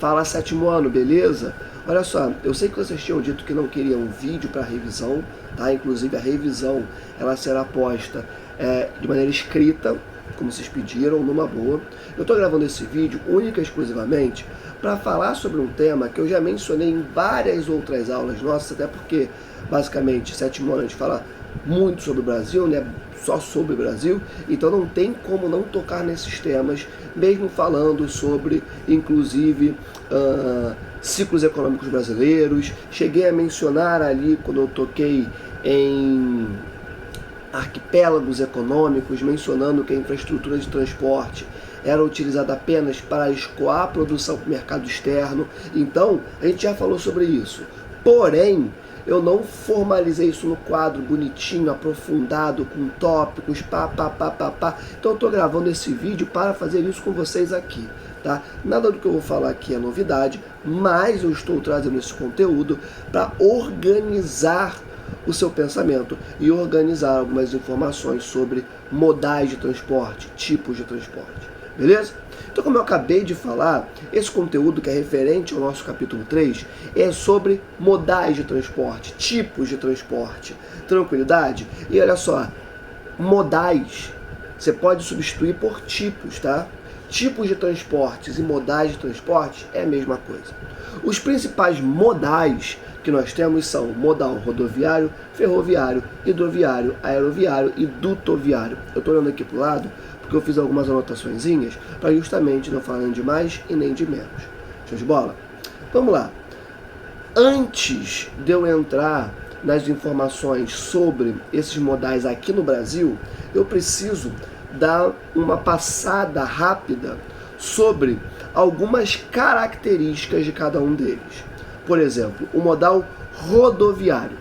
Fala, sétimo ano, beleza? Olha só, eu sei que vocês tinham dito que não queriam vídeo para revisão, tá? Inclusive a revisão ela será posta de maneira escrita, como vocês pediram, numa boa. Eu estou gravando esse vídeo única e exclusivamente para falar sobre um tema que eu já mencionei em várias outras aulas nossas, até porque basicamente sétimo ano a gente fala muito sobre o Brasil, né? Só sobre o Brasil, então não tem como não tocar nesses temas, mesmo falando sobre, inclusive, ciclos econômicos brasileiros. Cheguei a mencionar ali, quando eu toquei em arquipélagos econômicos, mencionando que a infraestrutura de transporte era utilizada apenas para escoar a produção para o mercado externo. Então, a gente já falou sobre isso. Porém, eu não formalizei isso no quadro bonitinho, aprofundado, com tópicos, Então eu estou gravando esse vídeo para fazer isso com vocês aqui, tá? Nada do que eu vou falar aqui é novidade, mas eu estou trazendo esse conteúdo para organizar o seu pensamento e organizar algumas informações sobre modais de transporte, tipos de transporte, beleza? Então, como eu acabei de falar, esse conteúdo que é referente ao nosso capítulo 3 é sobre modais de transporte, tipos de transporte, tranquilidade? E olha só, modais você pode substituir por tipos, tá? Tipos de transportes e modais de transporte é a mesma coisa. Os principais modais que nós temos são modal rodoviário, ferroviário, hidroviário, aeroviário e dutoviário. Eu estou olhando aqui para o lado porque eu fiz algumas anotaçõezinhas para justamente não falar de mais e nem de menos. Show de bola? Vamos lá. Antes de eu entrar nas informações sobre esses modais aqui no Brasil, eu preciso dar uma passada rápida sobre algumas características de cada um deles. Por exemplo, o modal rodoviário.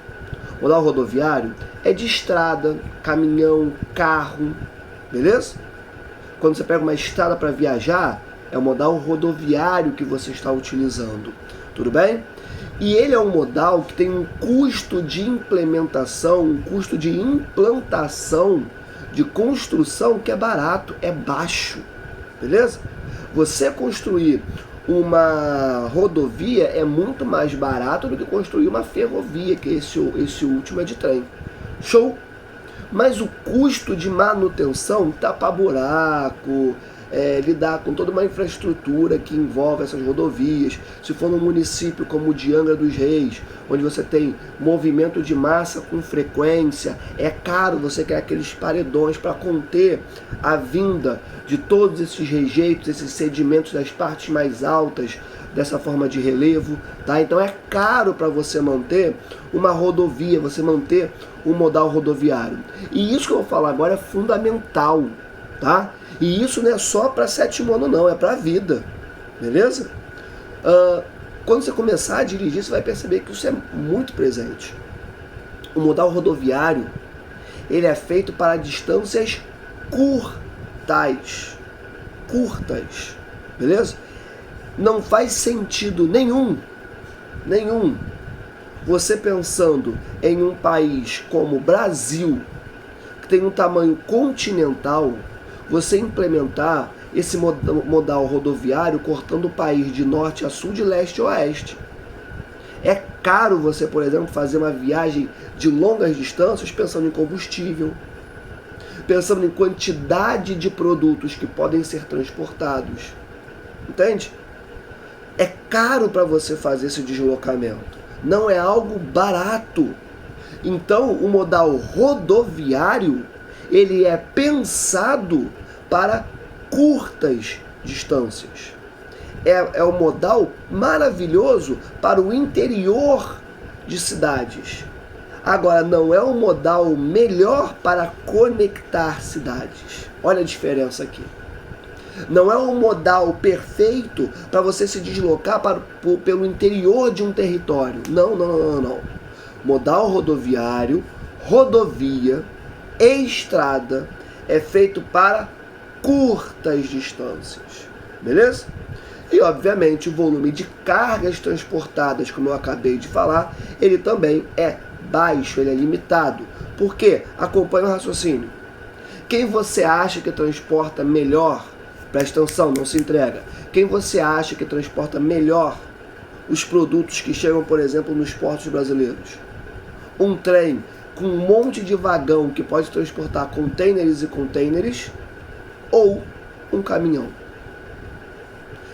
O modal rodoviário é de estrada, caminhão, carro, beleza? Quando você pega uma estrada para viajar, é o modal rodoviário que você está utilizando, tudo bem? E ele é um modal que tem um custo de implementação, um custo de implantação, de construção que é barato, é baixo, beleza? Você construir uma rodovia é muito mais barato do que construir uma ferrovia, que esse último é de trem. Show? Mas o custo de manutenção, tapar buraco, lidar com toda uma infraestrutura que envolve essas rodovias. Se for num município como o de Angra dos Reis, onde você tem movimento de massa com frequência, é caro você criar aqueles paredões para conter a vinda de todos esses rejeitos, esses sedimentos das partes mais altas dessa forma de relevo, tá? Então é caro para você manter uma rodovia, você manter um modal rodoviário. E isso que eu vou falar agora é fundamental, tá? E isso não é só para sétimo ano não, é para a vida, beleza? Quando você começar a dirigir, você vai perceber que isso é muito presente. O modal rodoviário, ele é feito para distâncias curtas, beleza? Não faz sentido nenhum, você pensando em um país como o Brasil, que tem um tamanho continental, você implementar esse modal rodoviário cortando o país de norte a sul, de leste a oeste. É caro você, por exemplo, fazer uma viagem de longas distâncias pensando em combustível, pensando em quantidade de produtos que podem ser transportados. Entende? É caro para você fazer esse deslocamento. Não é algo barato. Então, o modal rodoviário, ele é pensado para curtas distâncias. É um modal maravilhoso para o interior de cidades. Agora, não é um modal melhor para conectar cidades. Olha a diferença aqui. Não é um modal perfeito para você se deslocar pelo interior de um território. Não. Modal rodoviário, rodovia, estrada é feito para curtas distâncias, beleza? E obviamente o volume de cargas transportadas, como eu acabei de falar, ele também é baixo, ele é limitado. Por quê? Acompanha o raciocínio. Quem você acha que transporta melhor Presta atenção, não se entrega. Quem você acha que transporta melhor os produtos que chegam, por exemplo, nos portos brasileiros? Um trem com um monte de vagão que pode transportar containers e containers, ou um caminhão?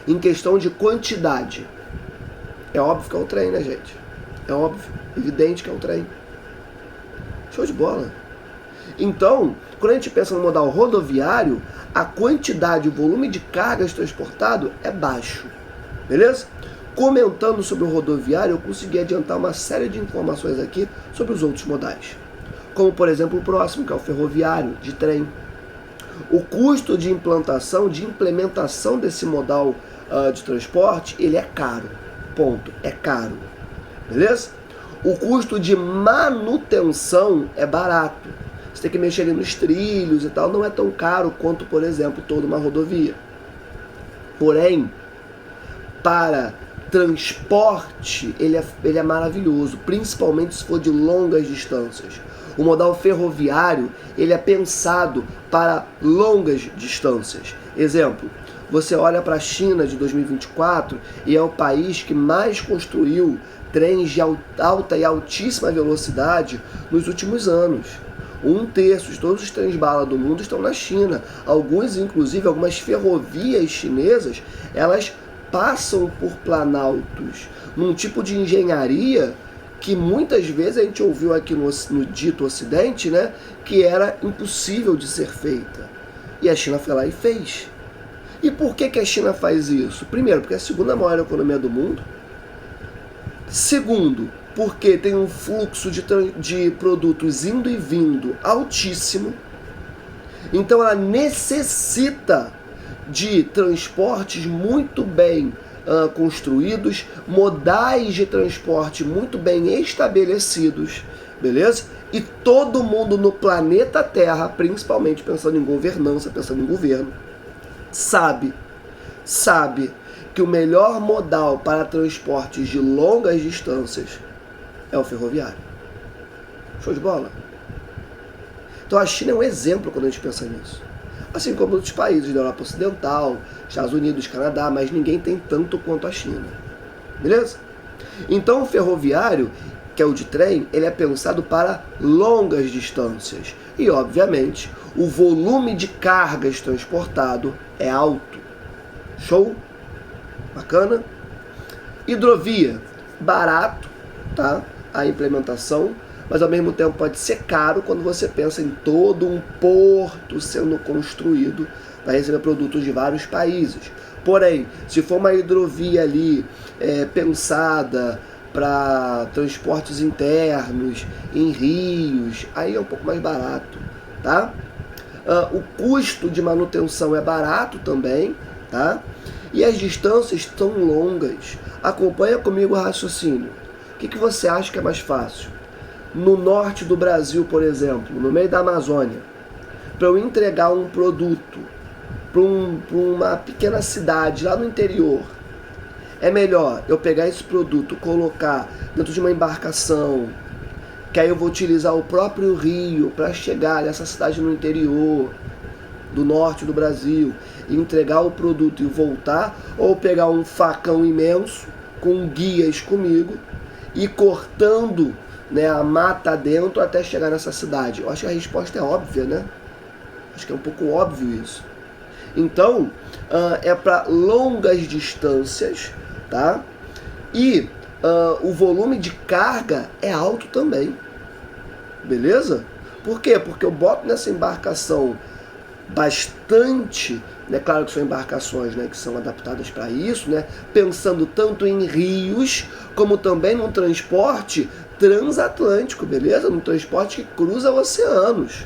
Em questão de quantidade, é óbvio que é o trem, né, gente? É óbvio, evidente que é o trem. Show de bola. Então, quando a gente pensa no modal rodoviário, a quantidade, o volume de cargas transportado é baixo. Beleza? Comentando sobre o rodoviário, eu consegui adiantar uma série de informações aqui sobre os outros modais. Como, por exemplo, o próximo, que é o ferroviário, de trem. O custo de implantação, de implementação desse modal de transporte, ele é caro. Ponto. É caro. Beleza? O custo de manutenção é barato. Você tem que mexer ali nos trilhos e tal, não é tão caro quanto, por exemplo, toda uma rodovia. Porém, para transporte, ele é maravilhoso, principalmente se for de longas distâncias. O modal ferroviário, ele é pensado para longas distâncias. Exemplo, você olha para a China de 2024 e é o país que mais construiu trens de alta e altíssima velocidade nos últimos anos. 1/3 de todos os trens-bala do mundo estão na China. Alguns, inclusive, algumas ferrovias chinesas, elas passam por planaltos, num tipo de engenharia que muitas vezes a gente ouviu aqui no dito Ocidente, né, que era impossível de ser feita. E a China foi lá e fez. E por que a China faz isso? Primeiro, porque é a segunda maior economia do mundo. Segundo, porque tem um fluxo de produtos indo e vindo altíssimo. Então ela necessita de transportes muito bem construídos, modais de transporte muito bem estabelecidos, beleza? E todo mundo no planeta Terra, principalmente pensando em governança, pensando em governo, sabe que o melhor modal para transportes de longas distâncias é o ferroviário. Show de bola? Então a China é um exemplo quando a gente pensa nisso. Assim como outros países da Europa Ocidental, Estados Unidos, Canadá, mas ninguém tem tanto quanto a China. Beleza? Então o ferroviário, que é o de trem, ele é pensado para longas distâncias. E, obviamente, o volume de cargas transportado é alto. Show? Bacana? Hidrovia, barato, tá? A implementação, mas ao mesmo tempo pode ser caro quando você pensa em todo um porto sendo construído para receber produtos de vários países. Porém, se for uma hidrovia ali pensada para transportes internos, em rios, aí é um pouco mais barato, tá? O custo de manutenção é barato também, tá? E as distâncias são longas. Acompanha comigo o raciocínio. O que você acha que é mais fácil? No norte do Brasil, por exemplo, no meio da Amazônia, para eu entregar um produto para uma pequena cidade lá no interior, é melhor eu pegar esse produto, colocar dentro de uma embarcação, que aí eu vou utilizar o próprio rio para chegar nessa cidade no interior do norte do Brasil e entregar o produto e voltar, ou pegar um facão imenso com guias comigo e cortando, né, a mata dentro até chegar nessa cidade? Eu acho que a resposta é óbvia, né? Acho que é um pouco óbvio isso. Então, é para longas distâncias, tá? E o volume de carga é alto também. Beleza? Por quê? Porque eu boto nessa embarcação bastante, né? Claro que são embarcações, né, que são adaptadas para isso, né? Pensando tanto em rios, como também num transporte transatlântico, beleza? Num transporte que cruza oceanos.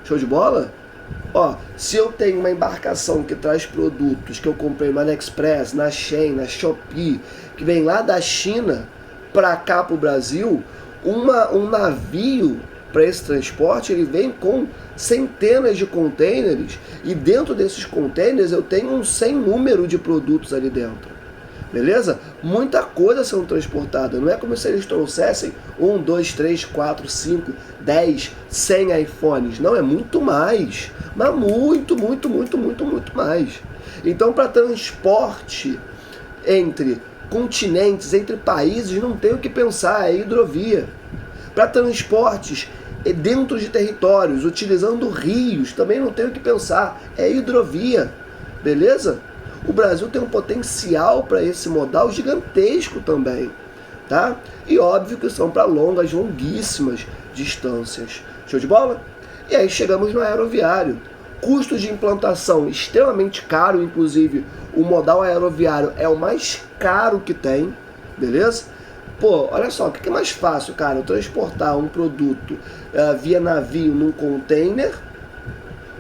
Show de bola? Ó, se eu tenho uma embarcação que traz produtos que eu comprei no AliExpress, na Shein, na Shopee, que vem lá da China para cá para o Brasil, um navio para esse transporte, ele vem com centenas de containers, e dentro desses containers eu tenho um sem número de produtos ali dentro. Beleza? Muita coisa sendo transportada. Não é como se eles trouxessem 1, 2, 3, 4, 5, 10, 100 iPhones. Não, é muito mais. Mas muito mais. Então, para transporte entre continentes, entre países, não tem o que pensar, é hidrovia. Para transportes dentro de territórios, utilizando rios, também não tem o que pensar, é hidrovia, beleza? O Brasil tem um potencial para esse modal gigantesco também, tá? E óbvio que são para longuíssimas distâncias. Show de bola? E aí chegamos no aeroviário. Custo de implantação extremamente caro, inclusive o modal aeroviário é o mais caro que tem, beleza? Pô, olha só, o que é mais fácil, cara? Eu transportar um produto via navio num container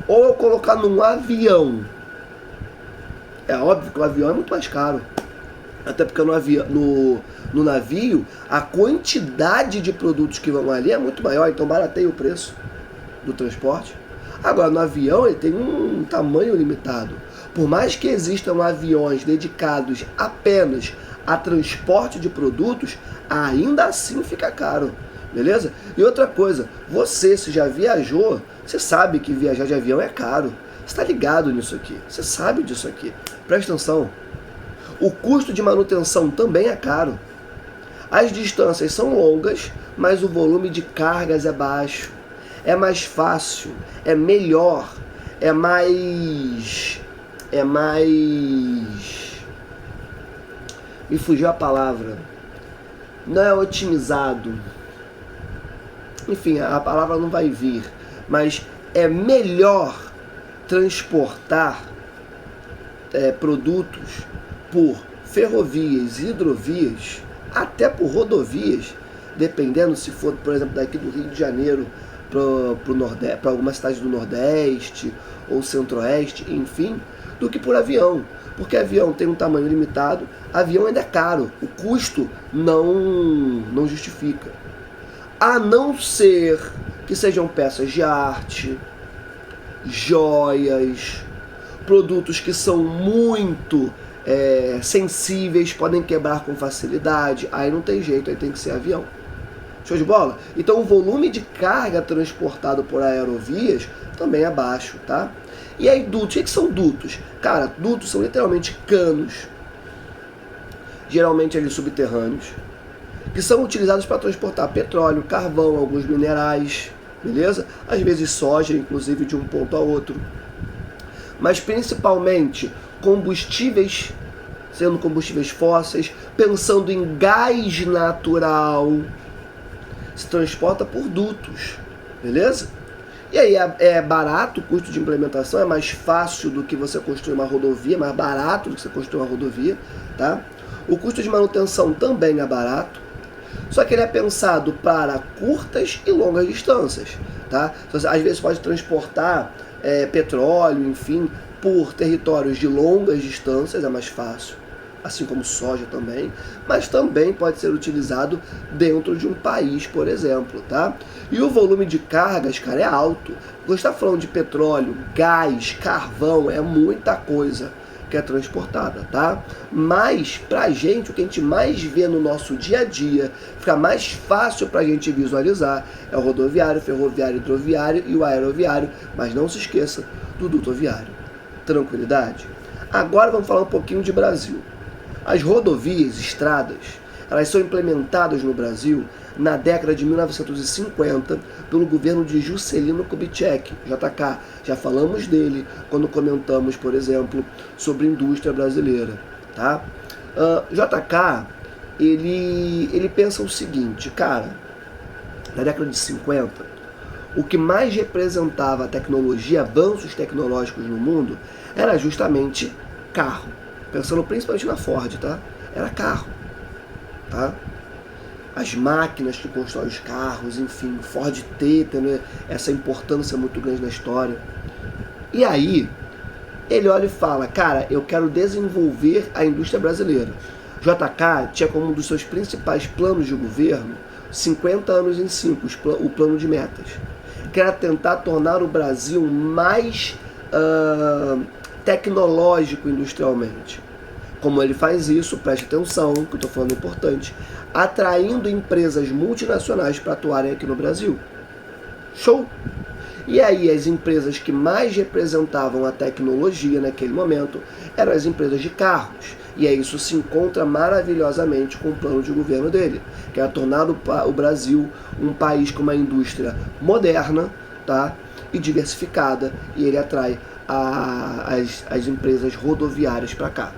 ou eu colocar num avião? É óbvio que o avião é muito mais caro. Até porque no navio, a quantidade de produtos que vão ali é muito maior, então barateia o preço do transporte. Agora, no avião, ele tem um tamanho limitado. Por mais que existam aviões dedicados apenas a transporte de produtos, ainda assim fica caro, beleza? E outra coisa, você, se já viajou, você sabe que viajar de avião é caro. Você está ligado nisso aqui, você sabe disso aqui. Presta atenção. O custo de manutenção também é caro. As distâncias são longas, mas o volume de cargas é baixo. É mais fácil, é melhor, é mais... Me fugiu a palavra. Não é otimizado. Enfim, a palavra não vai vir. Mas é melhor transportar produtos por ferrovias e hidrovias, até por rodovias, dependendo se for, por exemplo, daqui do Rio de Janeiro para alguma cidade do Nordeste ou Centro-Oeste, enfim, do que por avião. Porque avião tem um tamanho limitado, avião ainda é caro, o custo não justifica. A não ser que sejam peças de arte, joias, produtos que são muito sensíveis, podem quebrar com facilidade, aí não tem jeito, aí tem que ser avião. Show de bola? Então o volume de carga transportado por aerovias também é baixo, tá? E aí dutos, o que são dutos? Cara, dutos são literalmente canos, geralmente ali subterrâneos, que são utilizados para transportar petróleo, carvão, alguns minerais, beleza? Às vezes soja, inclusive de um ponto a outro. Mas principalmente combustíveis, sendo combustíveis fósseis, pensando em gás natural, se transporta por dutos, beleza? E aí é barato, o custo de implementação é mais fácil do que você construir uma rodovia, mais barato do que você construir uma rodovia, tá? O custo de manutenção também é barato, só que ele é pensado para curtas e longas distâncias, tá? Então, às vezes pode transportar petróleo, enfim, por territórios de longas distâncias, é mais fácil, assim como soja também, mas também pode ser utilizado dentro de um país, por exemplo, tá? E o volume de cargas, cara, é alto. Quando está falando de petróleo, gás, carvão, é muita coisa que é transportada, tá? Mas, pra gente, o que a gente mais vê no nosso dia a dia, fica mais fácil pra gente visualizar, é o rodoviário, ferroviário, hidroviário e o aeroviário, mas não se esqueça do dutoviário. Tranquilidade? Agora vamos falar um pouquinho de Brasil. As rodovias, estradas, elas são implementadas no Brasil na década de 1950 pelo governo de Juscelino Kubitschek, JK. Já falamos dele quando comentamos, por exemplo, sobre indústria brasileira, tá? JK, ele pensa o seguinte, cara, na década de 50, o que mais representava a tecnologia, avanços tecnológicos no mundo, era justamente carro. Pensando principalmente na Ford, tá? Era carro, tá? As máquinas que constroem os carros, enfim, Ford tendo essa importância muito grande na história. E aí, ele olha e fala, cara, eu quero desenvolver a indústria brasileira. JK tinha como um dos seus principais planos de governo, 50 anos em 5, o plano de metas, que era tentar tornar o Brasil mais tecnológico industrialmente. Como ele faz isso, preste atenção, que eu estou falando importante, atraindo empresas multinacionais para atuarem aqui no Brasil. Show? E aí as empresas que mais representavam a tecnologia naquele momento eram as empresas de carros. E aí isso se encontra maravilhosamente com o plano de governo dele, que é tornar o Brasil um país com uma indústria moderna, tá? E diversificada, e ele atrai as empresas rodoviárias para cá,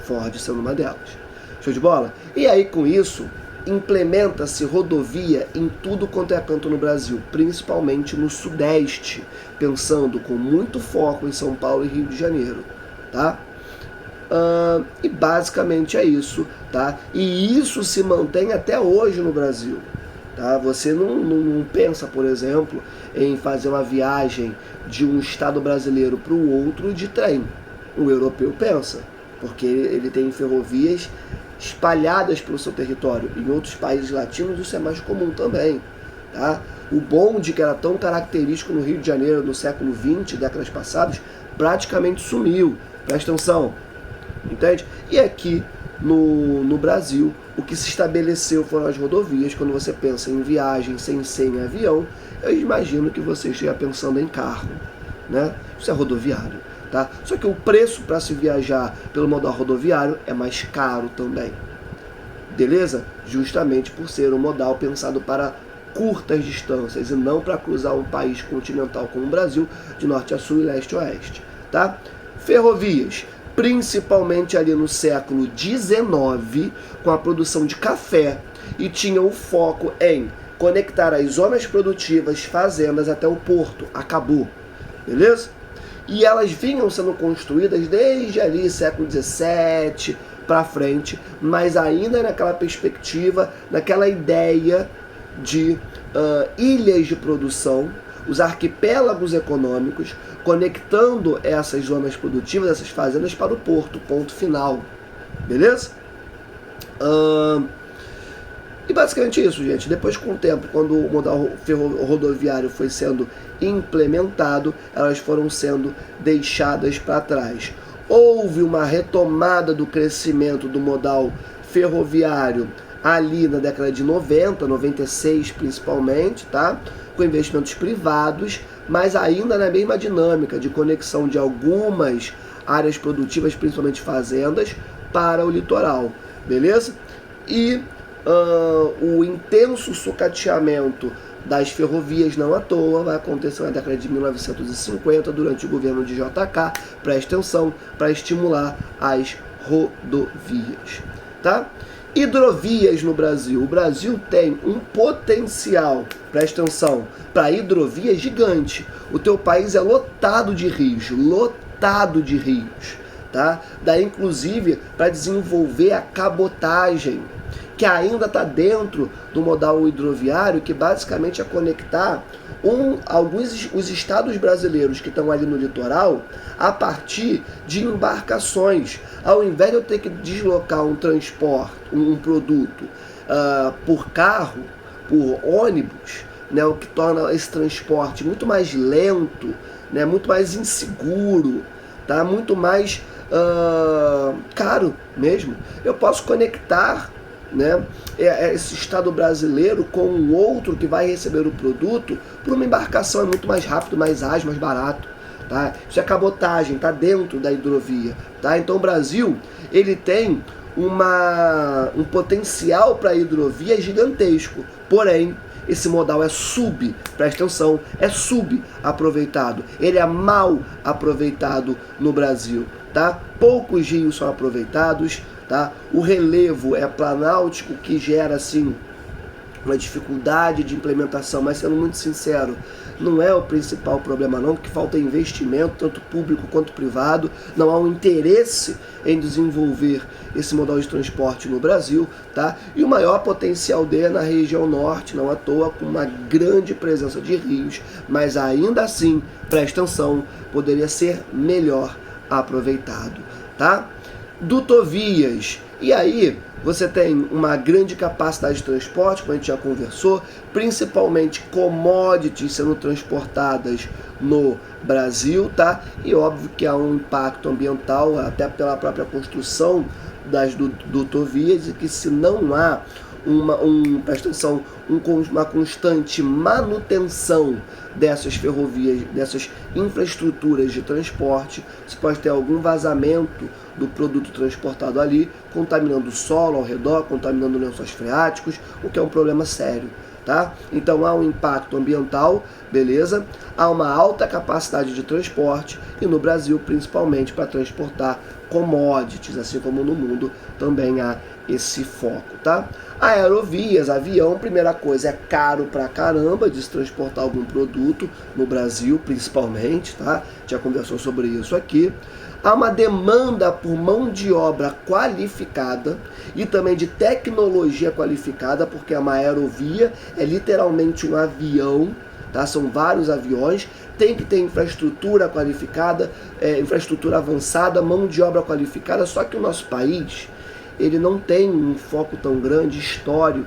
Ford sendo uma delas. Show de bola? E aí com isso implementa-se rodovia em tudo quanto é canto no Brasil, principalmente no Sudeste, pensando com muito foco em São Paulo e Rio de Janeiro, tá? E basicamente é isso, tá? E isso se mantém até hoje no Brasil, tá? Você não pensa, por exemplo, em fazer uma viagem de um estado brasileiro para o outro de trem. O europeu pensa, porque ele tem ferrovias espalhadas pelo seu território. Em outros países latinos isso é mais comum também, tá? O bonde, que era tão característico no Rio de Janeiro no século XX, décadas passadas, praticamente sumiu. Presta atenção, entende? E aqui no Brasil, o que se estabeleceu foram as rodovias. Quando você pensa em viagem sem ser em avião, eu imagino que você esteja pensando em carro, né? Isso é rodoviário. Tá? Só que o preço para se viajar pelo modal rodoviário é mais caro também, beleza? Justamente por ser um modal pensado para curtas distâncias e não para cruzar um país continental como o Brasil, de norte a sul e leste a oeste, tá? Ferrovias, principalmente ali no século XIX, com a produção de café, e tinha o foco em conectar as zonas produtivas, fazendas até o porto. Acabou, beleza? E elas vinham sendo construídas desde ali século XVII para frente, mas ainda naquela perspectiva, naquela ideia de ilhas de produção, os arquipélagos econômicos, conectando essas zonas produtivas, essas fazendas para o porto, ponto final, beleza? E basicamente isso, gente. Depois, com o tempo, quando o modal rodoviário foi sendo implementado, elas foram sendo deixadas para trás. Houve uma retomada do crescimento do modal ferroviário ali na década de 90, 96 principalmente, tá? Com investimentos privados, mas ainda na mesma dinâmica de conexão de algumas áreas produtivas, principalmente fazendas, para o litoral, beleza? E o intenso sucateamento das ferrovias, não à toa, vai acontecer na década de 1950, durante o governo de JK, presta atenção, para estimular as rodovias, tá? Hidrovias no Brasil. O Brasil tem um potencial, presta atenção, para hidrovia gigante. O teu país é lotado de rios, tá? Daí, inclusive, para desenvolver a cabotagem, que ainda está dentro do modal hidroviário, que basicamente é conectar os estados brasileiros que estão ali no litoral a partir de embarcações. Ao invés de eu ter que deslocar um transporte, um produto por carro, por ônibus, né, o que torna esse transporte muito mais lento, né, muito mais inseguro, tá, muito mais caro mesmo. Eu posso conectar, né, esse estado brasileiro com o outro que vai receber o produto por uma embarcação. É muito mais rápido, mais ágil, mais barato, tá? Isso é cabotagem, tá dentro da hidrovia, tá? Então o Brasil, ele tem um potencial para hidrovia gigantesco, porém esse modal é presta atenção, é subaproveitado, ele é mal aproveitado no Brasil, tá? Poucos rios são aproveitados, tá? O relevo é planáltico, que gera assim uma dificuldade de implementação, mas sendo muito sincero, não é o principal problema não, porque falta investimento, tanto público quanto privado, não há um interesse em desenvolver esse modal de transporte no Brasil, tá? E o maior potencial dele é na região norte, não à toa, com uma grande presença de rios, mas ainda assim, presta atenção, poderia ser melhor aproveitado, tá? Dutovias, e aí você tem uma grande capacidade de transporte, como a gente já conversou, principalmente commodities sendo transportadas no Brasil, tá? E óbvio que há um impacto ambiental, até pela própria construção das dutovias, e que se não há presta atenção, uma constante manutenção dessas ferrovias, dessas infraestruturas de transporte. Você pode ter algum vazamento do produto transportado ali, contaminando o solo ao redor, contaminando lençóis freáticos, o que é um problema sério. Tá? Então há um impacto ambiental, beleza? Há uma alta capacidade de transporte e no Brasil, principalmente para transportar commodities, assim como no mundo também há esse foco, tá? Aerovias, avião, primeira coisa, é caro pra caramba de se transportar algum produto no Brasil, principalmente, tá? Já conversou sobre isso aqui. Há uma demanda por mão de obra qualificada e também de tecnologia qualificada, porque uma aerovia é literalmente um avião, tá? São vários aviões, tem que ter infraestrutura qualificada, infraestrutura avançada, mão de obra qualificada, só que o nosso país, ele não tem um foco tão grande, histórico,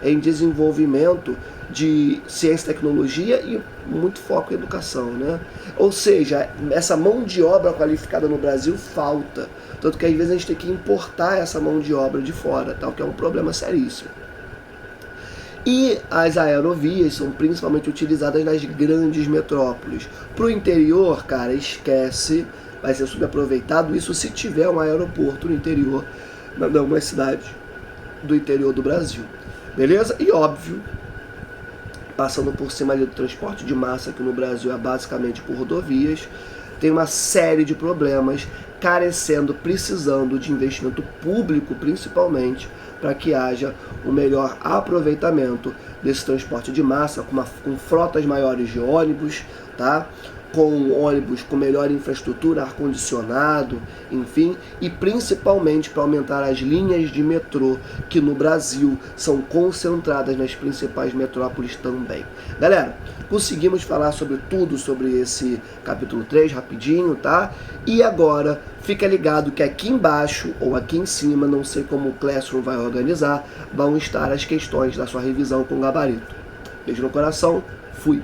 em desenvolvimento de ciência e tecnologia e muito foco em educação, né? Ou seja, essa mão de obra qualificada no Brasil falta, tanto que às vezes a gente tem que importar essa mão de obra de fora, tal, que é um problema seríssimo. E as aerovias são principalmente utilizadas nas grandes metrópoles. Para o interior, cara, esquece, vai ser subaproveitado isso se tiver um aeroporto no interior, em alguma cidade do interior do Brasil. Beleza? E óbvio, passando por cima ali do transporte de massa, que no Brasil é basicamente por rodovias, tem uma série de problemas, carecendo, precisando de investimento público, principalmente, para que haja o melhor aproveitamento desse transporte de massa, com frotas maiores de ônibus, tá? Com ônibus com melhor infraestrutura, ar-condicionado, enfim, e principalmente para aumentar as linhas de metrô, que no Brasil são concentradas nas principais metrópoles também. Galera, conseguimos falar sobre tudo sobre esse capítulo 3 rapidinho, tá? E agora, fica ligado que aqui embaixo, ou aqui em cima, não sei como o Classroom vai organizar, vão estar as questões da sua revisão com gabarito. Beijo no coração, fui!